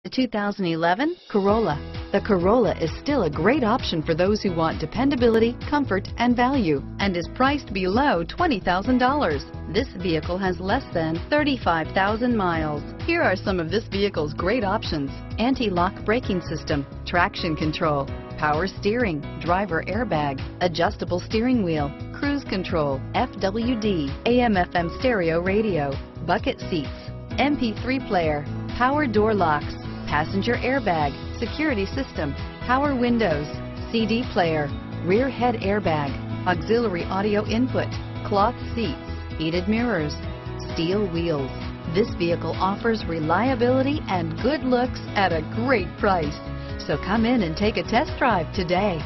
The 2011 Corolla. The Corolla is still a great option for those who want dependability, comfort, and value, and is priced below $20,000. This vehicle has less than 35,000 miles. Here are some of this vehicle's great options: anti-lock braking system, traction control, power steering, driver airbag, adjustable steering wheel, cruise control, FWD, AM/FM stereo radio, bucket seats, MP3 player, power door locks, passenger airbag, security system, power windows, CD player, rear head airbag, auxiliary audio input, cloth seats, heated mirrors, steel wheels. This vehicle offers reliability and good looks at a great price. So come in and take a test drive today.